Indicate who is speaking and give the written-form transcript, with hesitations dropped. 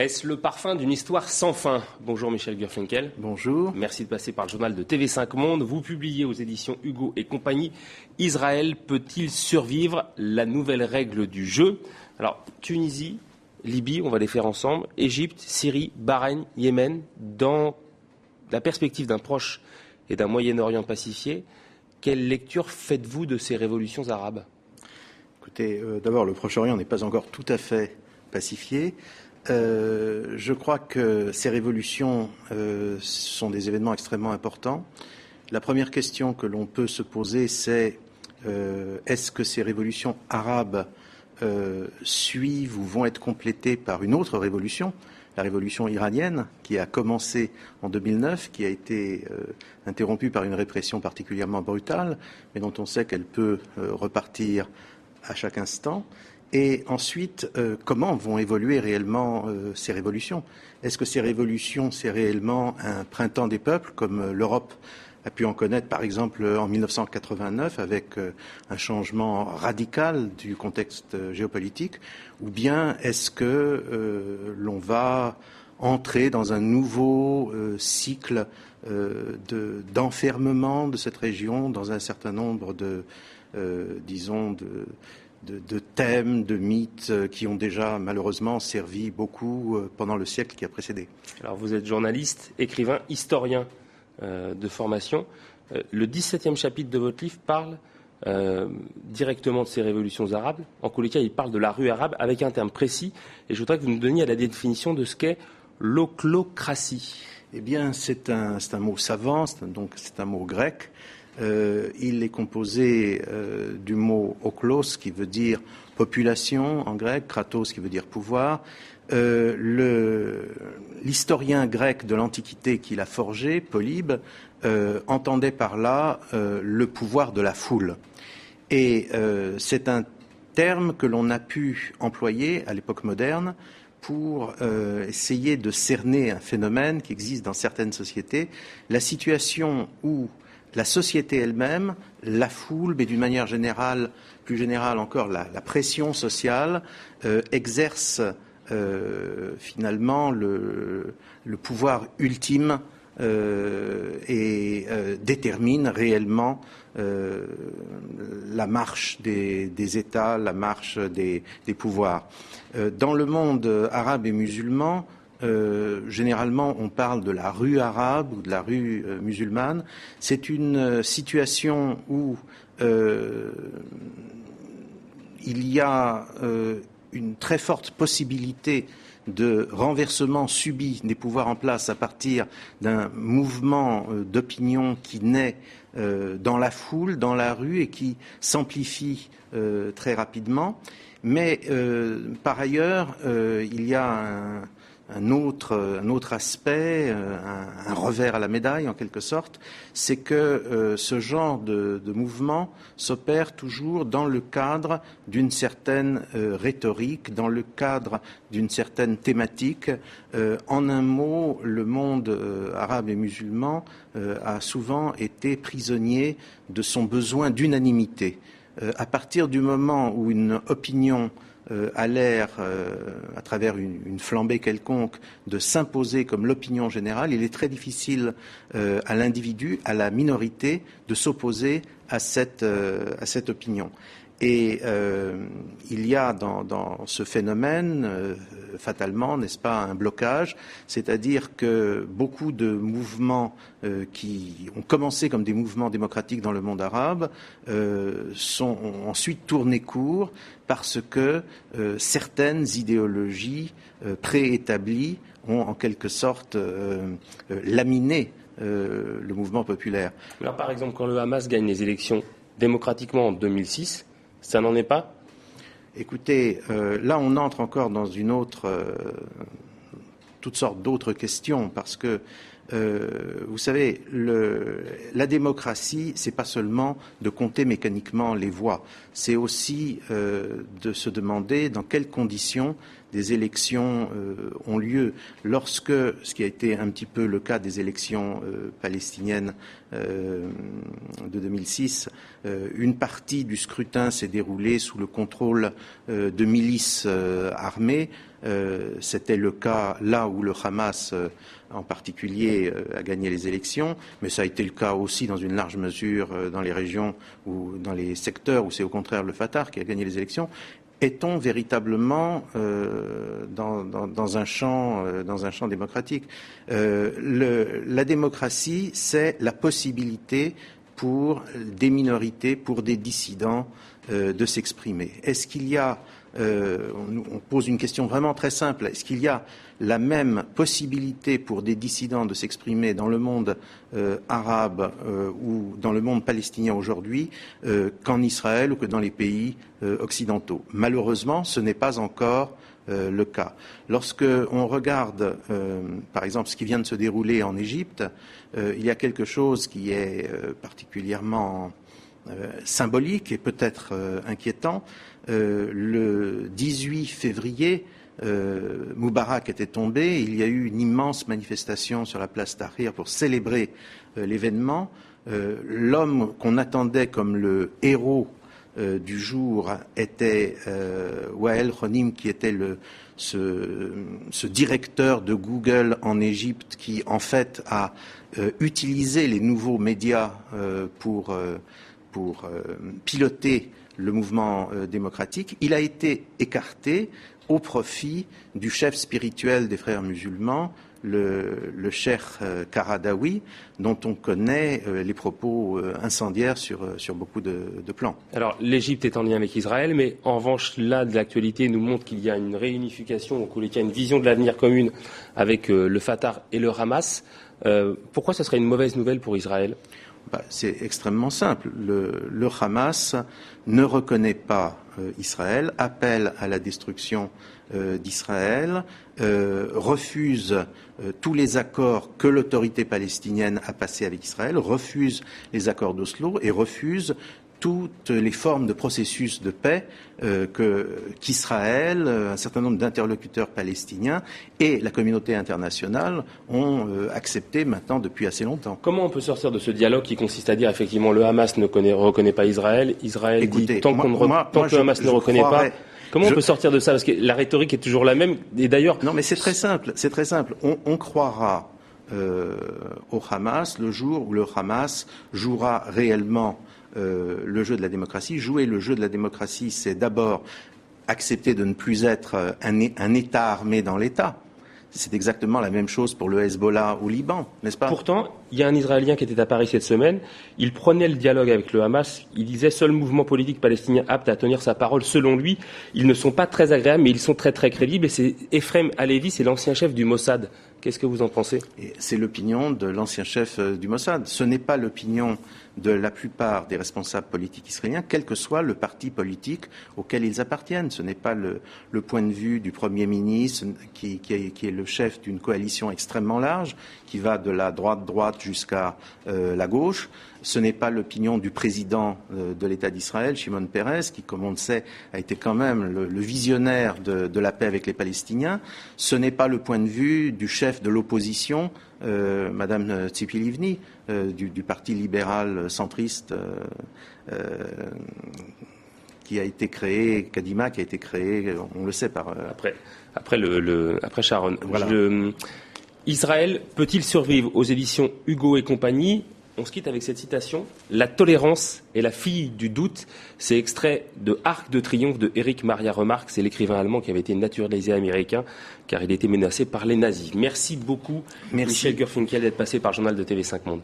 Speaker 1: Est-ce le parfum d'une histoire sans fin? Bonjour Michel Gurfinkel.
Speaker 2: Bonjour.
Speaker 1: Merci de passer par le journal de TV5 Monde. Vous publiez aux éditions Hugo et compagnie. Israël peut-il survivre? La nouvelle règle du jeu. Alors, Tunisie, Libye, on va les faire ensemble. Égypte, Syrie, Bahreïn, Yémen. Dans la perspective d'un Proche et d'un Moyen-Orient pacifié, quelle lecture faites-vous de ces révolutions arabes?
Speaker 2: Écoutez, d'abord, le Proche-Orient n'est pas encore tout à fait pacifié. Je crois que ces révolutions sont des événements extrêmement importants. La première question que l'on peut se poser, c'est est-ce que ces révolutions arabes suivent ou vont être complétées par une autre révolution, la révolution iranienne, qui a commencé en 2009, qui a été interrompue par une répression particulièrement brutale, mais dont on sait qu'elle peut repartir à chaque instant. Et ensuite, comment vont évoluer réellement ces révolutions? Est-ce que ces révolutions, c'est réellement un printemps des peuples, comme l'Europe a pu en connaître, par exemple, en 1989, avec un changement radical du contexte géopolitique? Ou bien est-ce que l'on va entrer dans un nouveau cycle d'enfermement de cette région dans un certain nombre de thèmes, de mythes qui ont déjà malheureusement servi beaucoup pendant le siècle qui a précédé.
Speaker 1: Alors vous êtes journaliste, écrivain, historien de formation. Le 17e chapitre de votre livre parle directement de ces révolutions arabes. En tous les cas, il parle de la rue arabe avec un terme précis. Et je voudrais que vous nous donniez la définition de ce qu'est l'ochlocratie.
Speaker 2: Eh bien, c'est un mot savant, c'est un mot grec. Il est composé du mot oklos qui veut dire population en grec, kratos qui veut dire pouvoir. L'historien grec de l'Antiquité qui l'a forgé, Polybe, entendait par là le pouvoir de la foule. Et c'est un terme que l'on a pu employer à l'époque moderne pour essayer de cerner un phénomène qui existe dans certaines sociétés, la situation où la société elle-même, la foule, mais d'une manière générale, plus générale encore, la pression sociale exerce finalement le pouvoir ultime et détermine réellement la marche des États, la marche des pouvoirs. Dans le monde arabe et musulman, généralement, on parle de la rue arabe ou de la rue musulmane. C'est une situation où il y a une très forte possibilité de renversement subit des pouvoirs en place à partir d'un mouvement d'opinion qui naît dans la foule, dans la rue et qui s'amplifie très rapidement. Mais par ailleurs, il y a un autre aspect, un revers à la médaille en quelque sorte, c'est que ce genre de mouvement s'opère toujours dans le cadre d'une certaine rhétorique, dans le cadre d'une certaine thématique. En un mot, le monde arabe et musulman a souvent été prisonnier de son besoin d'unanimité. À partir du moment où une opinion a l'air, à travers une flambée quelconque, de s'imposer comme l'opinion générale, il est très difficile à l'individu, à la minorité, de s'opposer à cette opinion. Et il y a dans ce phénomène, fatalement, n'est-ce pas, un blocage, c'est-à-dire que beaucoup de mouvements qui ont commencé comme des mouvements démocratiques dans le monde arabe ont ensuite tourné court parce que certaines idéologies préétablies ont en quelque sorte laminé le mouvement populaire.
Speaker 1: Alors par exemple, quand le Hamas gagne les élections démocratiquement en 2006, ça n'en est pas?
Speaker 2: Écoutez, là on entre encore dans toutes sortes d'autres questions, parce que Vous savez, la démocratie, c'est pas seulement de compter mécaniquement les voix, c'est aussi de se demander dans quelles conditions des élections ont lieu. Lorsque, ce qui a été un petit peu le cas des élections palestiniennes de 2006, une partie du scrutin s'est déroulée sous le contrôle de milices armées. C'était le cas là où le Hamas en particulier a gagné les élections, mais ça a été le cas aussi dans une large mesure dans les régions ou dans les secteurs où c'est au contraire le Fatah qui a gagné les élections. Est-on véritablement dans un champ démocratique? La démocratie, c'est la possibilité pour des minorités, pour des dissidents de s'exprimer. Est-ce qu'il y a on pose une question vraiment très simple. Est-ce qu'il y a la même possibilité pour des dissidents de s'exprimer dans le monde arabe ou dans le monde palestinien aujourd'hui qu'en Israël ou que dans les pays occidentaux? Malheureusement, ce n'est pas encore le cas. Lorsque on regarde, par exemple, ce qui vient de se dérouler en Égypte, il y a quelque chose qui est particulièrement symbolique et peut-être inquiétant. Le 18 février, Moubarak était tombé. Il y a eu une immense manifestation sur la place Tahrir pour célébrer l'événement. L'homme qu'on attendait comme le héros du jour était Wael Ronim, qui était ce directeur de Google en Égypte qui, en fait, a utilisé les nouveaux médias pour piloter le mouvement démocratique. Il a été écarté au profit du chef spirituel des frères musulmans, le cheikh Qaradawi, dont on connaît les propos incendiaires sur beaucoup de plans.
Speaker 1: Alors, l'Égypte est en lien avec Israël, mais en revanche, là, de l'actualité nous montre qu'il y a une réunification, donc il y a une vision de l'avenir commune avec le Fatah et le Hamas. Pourquoi ce serait une mauvaise nouvelle pour Israël ?
Speaker 2: C'est extrêmement simple. Le Hamas ne reconnaît pas Israël, appelle à la destruction d'Israël, refuse tous les accords que l'autorité palestinienne a passés avec Israël, refuse les accords d'Oslo et refuse toutes les formes de processus de paix qu'Israël, un certain nombre d'interlocuteurs palestiniens et la communauté internationale ont accepté maintenant depuis assez longtemps.
Speaker 1: Comment on peut sortir de ce dialogue qui consiste à dire effectivement le Hamas ne reconnaît pas Israël, Israël dit tant que le Hamas ne reconnaît pas. Comment on peut sortir de ça? Parce que la rhétorique est toujours la même. Et d'ailleurs,
Speaker 2: non, mais c'est très simple. C'est très simple. On croira au Hamas le jour où le Hamas jouera réellement le jeu de la démocratie. Jouer le jeu de la démocratie, c'est d'abord accepter de ne plus être un État armé dans l'État. C'est exactement la même chose pour le Hezbollah au Liban, n'est-ce pas?
Speaker 1: Pourtant, il y a un Israélien qui était à Paris cette semaine. Il prenait le dialogue avec le Hamas. Il disait « Seul mouvement politique palestinien apte à tenir sa parole. » Selon lui, ils ne sont pas très agréables, mais ils sont très très crédibles. Et c'est Efrem Halevi, c'est l'ancien chef du Mossad. Qu'est-ce que vous en pensez?
Speaker 2: C'est l'opinion de l'ancien chef du Mossad. Ce n'est pas l'opinion de la plupart des responsables politiques israéliens, quel que soit le parti politique auquel ils appartiennent. Ce n'est pas le point de vue du Premier ministre qui est le chef d'une coalition extrêmement large, qui va de la droite jusqu'à la gauche. Ce n'est pas l'opinion du président de l'État d'Israël, Shimon Peres, qui, comme on le sait, a été quand même le visionnaire de la paix avec les Palestiniens. Ce n'est pas le point de vue du chef de l'opposition, Madame Tzipi Livni, du parti libéral centriste qui a été créé, Kadima, qui a été créé, on le sait, par...
Speaker 1: Après Sharon.
Speaker 2: Voilà.
Speaker 1: Israël peut-il survivre aux éditions Hugo et compagnie? On se quitte avec cette citation. La tolérance est la fille du doute. C'est extrait de Arc de triomphe de Erich Maria Remarque. C'est l'écrivain allemand qui avait été naturalisé américain car il était menacé par les nazis. Merci beaucoup, Michel Gurfinkel, d'être passé par le journal de TV5 Monde.